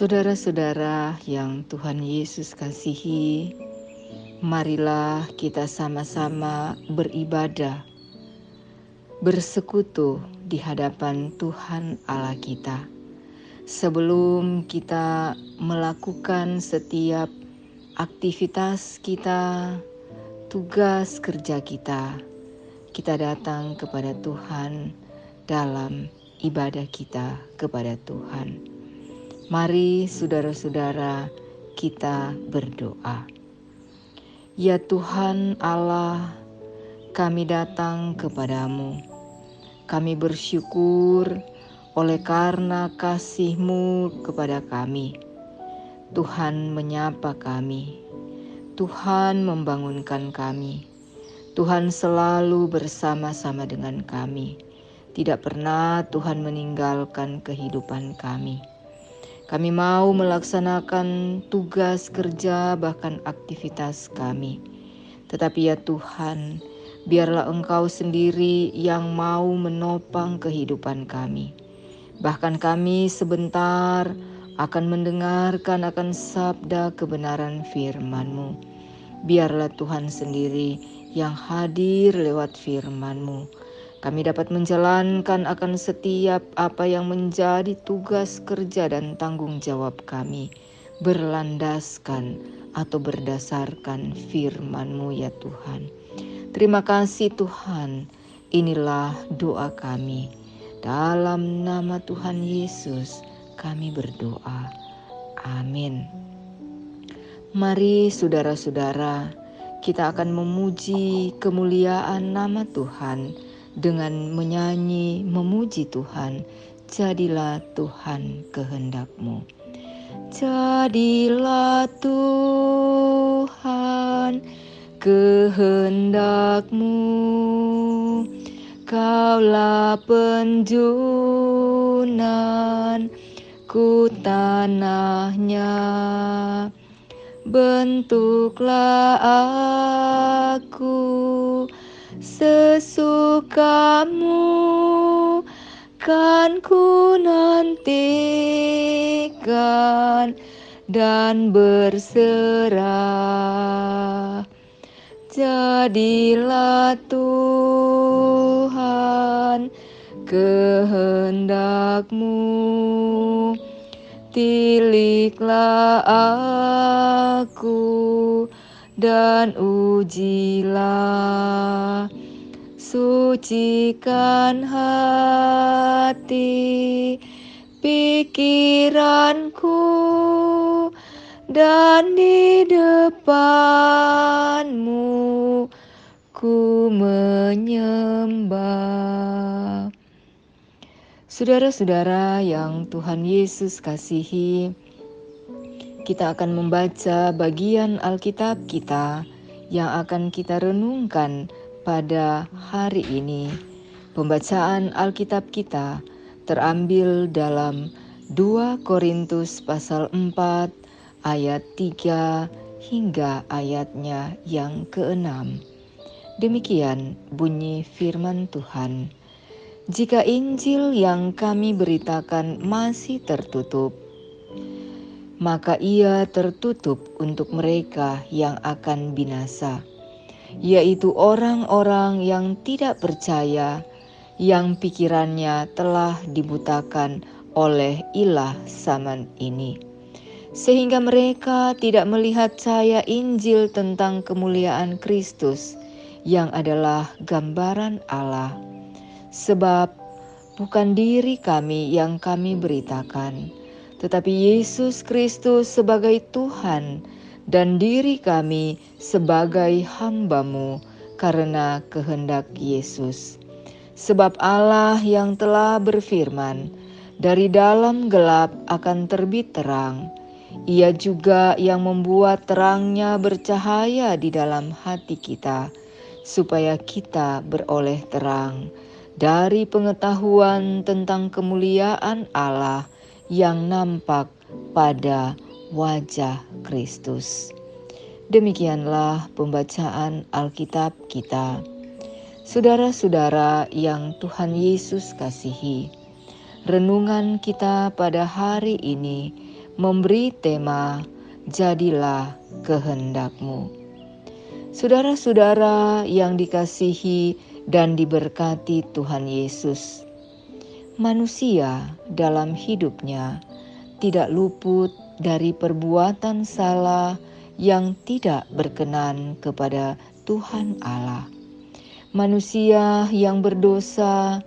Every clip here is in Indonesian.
Saudara-saudara yang Tuhan Yesus kasihi, marilah kita sama-sama beribadah, bersekutu di hadapan Tuhan Allah kita. Sebelum kita melakukan setiap aktivitas kita, tugas kerja kita datang kepada Tuhan dalam ibadah kita kepada Tuhan. Mari saudara-saudara kita berdoa. Ya Tuhan Allah, kami datang kepadamu. Kami bersyukur oleh karena kasih-Mu kepada kami. Tuhan menyapa kami. Tuhan membangunkan kami. Tuhan selalu bersama-sama dengan kami. Tidak pernah Tuhan meninggalkan kehidupan kami. Kami mau melaksanakan tugas kerja bahkan aktivitas kami. Tetapi ya Tuhan, biarlah Engkau sendiri yang mau menopang kehidupan kami. Bahkan kami sebentar akan mendengarkan akan sabda kebenaran firman-Mu. Biarlah Tuhan sendiri yang hadir lewat firman-Mu. Kami dapat menjalankan akan setiap apa yang menjadi tugas kerja dan tanggung jawab kami, berlandaskan atau berdasarkan firman-Mu ya Tuhan. Terima kasih Tuhan, inilah doa kami. Dalam nama Tuhan Yesus kami berdoa. Amin. Mari saudara-saudara, kita akan memuji kemuliaan nama Tuhan dengan menyanyi memuji Tuhan. Jadilah Tuhan kehendak-Mu. Jadilah Tuhan kehendak-Mu, Kaulah penjunan ku tanahnya. Bentuklah aku sesuka-Mu, kan ku nantikan dan berserah. Jadilah Tuhan kehendak-Mu, tiliklah aku dan ujilah, sucikan hati pikiranku, dan di depan-Mu ku menyembah. Saudara-saudara yang Tuhan Yesus kasihi, kita akan membaca bagian Alkitab kita yang akan kita renungkan pada hari ini. Pembacaan Alkitab kita terambil dalam 2 Korintus pasal 4 ayat 3 hingga ayatnya yang ke-6. Demikian bunyi firman Tuhan. Jika Injil yang kami beritakan masih tertutup, maka ia tertutup untuk mereka yang akan binasa, yaitu orang-orang yang tidak percaya, yang pikirannya telah dibutakan oleh ilah zaman ini, sehingga mereka tidak melihat cahaya Injil tentang kemuliaan Kristus, yang adalah gambaran Allah. Sebab bukan diri kami yang kami beritakan, tetapi Yesus Kristus sebagai Tuhan, dan diri kami sebagai hamba-Mu karena kehendak Yesus. Sebab Allah yang telah berfirman, dari dalam gelap akan terbit terang, Ia juga yang membuat terangnya bercahaya di dalam hati kita, supaya kita beroleh terang dari pengetahuan tentang kemuliaan Allah yang nampak pada wajah Kristus. Demikianlah pembacaan Alkitab kita. Saudara-saudara yang Tuhan Yesus kasihi, renungan kita pada hari ini memberi tema "Jadilah Kehendak-Mu". Saudara-saudara yang dikasihi dan diberkati Tuhan Yesus, manusia dalam hidupnya tidak luput dari perbuatan salah yang tidak berkenan kepada Tuhan Allah. Manusia yang berdosa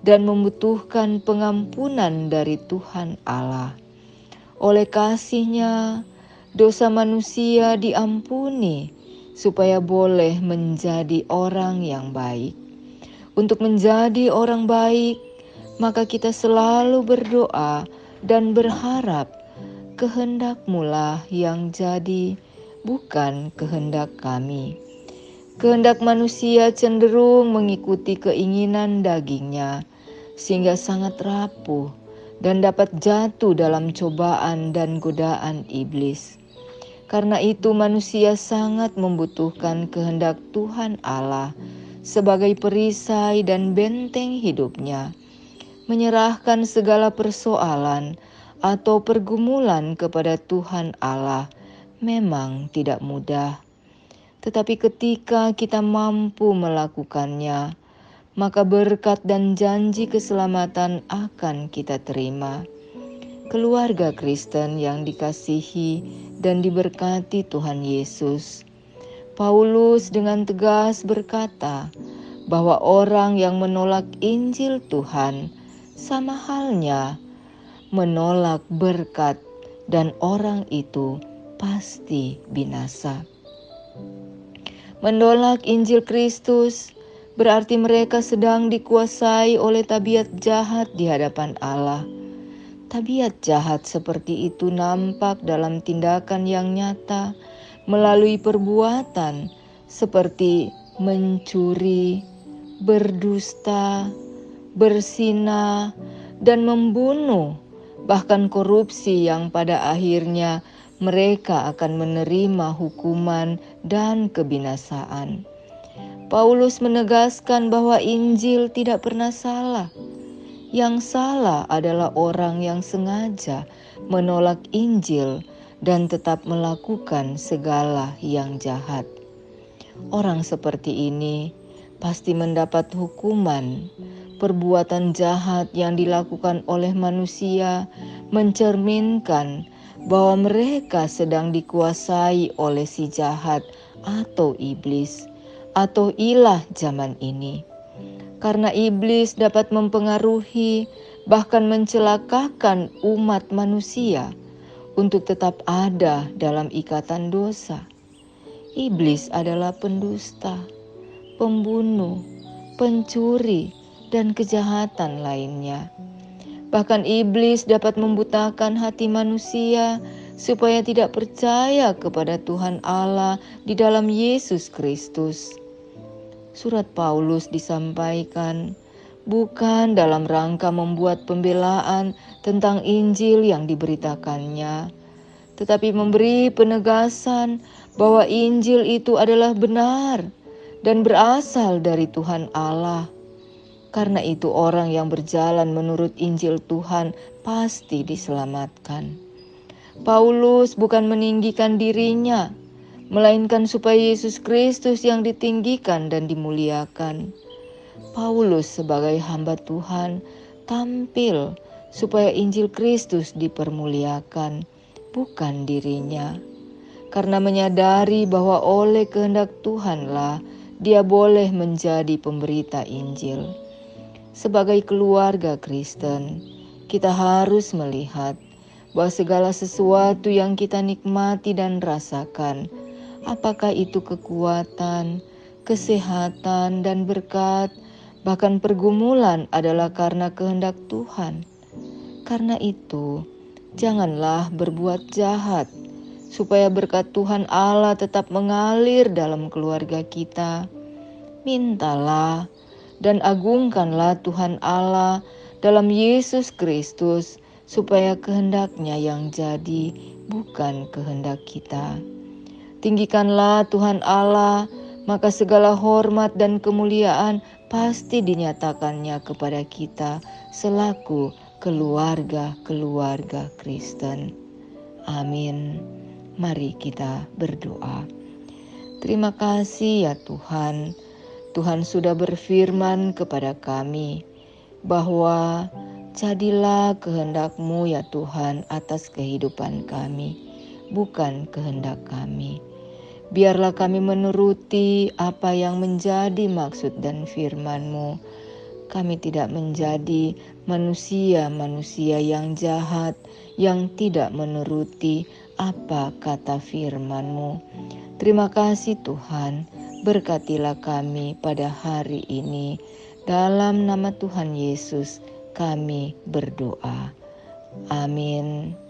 dan membutuhkan pengampunan dari Tuhan Allah. Oleh kasih-Nya, dosa manusia diampuni supaya boleh menjadi orang yang baik. Untuk menjadi orang baik, maka kita selalu berdoa dan berharap kehendak-Mu lah yang jadi, bukan kehendak kami. Kehendak manusia cenderung mengikuti keinginan dagingnya, sehingga sangat rapuh dan dapat jatuh dalam cobaan dan godaan iblis. Karena itu manusia sangat membutuhkan kehendak Tuhan Allah sebagai perisai dan benteng hidupnya. Menyerahkan segala persoalan atau pergumulan kepada Tuhan Allah memang tidak mudah. Tetapi ketika kita mampu melakukannya, maka berkat dan janji keselamatan akan kita terima. Keluarga Kristen yang dikasihi dan diberkati Tuhan Yesus, Paulus dengan tegas berkata bahwa orang yang menolak Injil Tuhan sama halnya menolak berkat, dan orang itu pasti binasa. Menolak Injil Kristus berarti mereka sedang dikuasai oleh tabiat jahat di hadapan Allah. Tabiat jahat seperti itu nampak dalam tindakan yang nyata melalui perbuatan seperti mencuri, berdusta, berzina, dan membunuh, bahkan korupsi yang pada akhirnya mereka akan menerima hukuman dan kebinasaan. Paulus menegaskan bahwa Injil tidak pernah salah. Yang salah adalah orang yang sengaja menolak Injil dan tetap melakukan segala yang jahat. Orang seperti ini pasti mendapat hukuman. Perbuatan jahat yang dilakukan oleh manusia mencerminkan bahwa mereka sedang dikuasai oleh si jahat atau iblis atau ilah zaman ini. Karena iblis dapat mempengaruhi, bahkan mencelakakan umat manusia untuk tetap ada dalam ikatan dosa. Iblis adalah pendusta, pembunuh, pencuri, dan kejahatan lainnya. Bahkan iblis dapat membutakan hati manusia supaya tidak percaya kepada Tuhan Allah di dalam Yesus Kristus. Surat Paulus disampaikan bukan dalam rangka membuat pembelaan tentang Injil yang diberitakannya, tetapi memberi penegasan bahwa Injil itu adalah benar dan berasal dari Tuhan Allah. Karena itu orang yang berjalan menurut Injil Tuhan pasti diselamatkan. Paulus bukan meninggikan dirinya, melainkan supaya Yesus Kristus yang ditinggikan dan dimuliakan. Paulus sebagai hamba Tuhan tampil supaya Injil Kristus dipermuliakan, bukan dirinya. Karena menyadari bahwa oleh kehendak Tuhanlah dia boleh menjadi pemberita Injil. Sebagai keluarga Kristen, kita harus melihat bahwa segala sesuatu yang kita nikmati dan rasakan, apakah itu kekuatan, kesehatan, dan berkat, bahkan pergumulan adalah karena kehendak Tuhan. Karena itu, janganlah berbuat jahat, supaya berkat Tuhan Allah tetap mengalir dalam keluarga kita. Mintalah dan agungkanlah Tuhan Allah dalam Yesus Kristus, supaya kehendak-Nya yang jadi, bukan kehendak kita. Tinggikanlah Tuhan Allah, maka segala hormat dan kemuliaan pasti dinyatakannya kepada kita selaku keluarga-keluarga Kristen. Amin. Mari kita berdoa. Terima kasih ya Tuhan. Tuhan sudah berfirman kepada kami bahwa jadilah kehendak-Mu ya Tuhan atas kehidupan kami, bukan kehendak kami. Biarlah kami menuruti apa yang menjadi maksud dan firman-Mu. Kami tidak menjadi manusia-manusia yang jahat, yang tidak menuruti apa kata firman-Mu. Terima kasih Tuhan, berkatilah kami pada hari ini. Dalam nama Tuhan Yesus kami berdoa. Amin.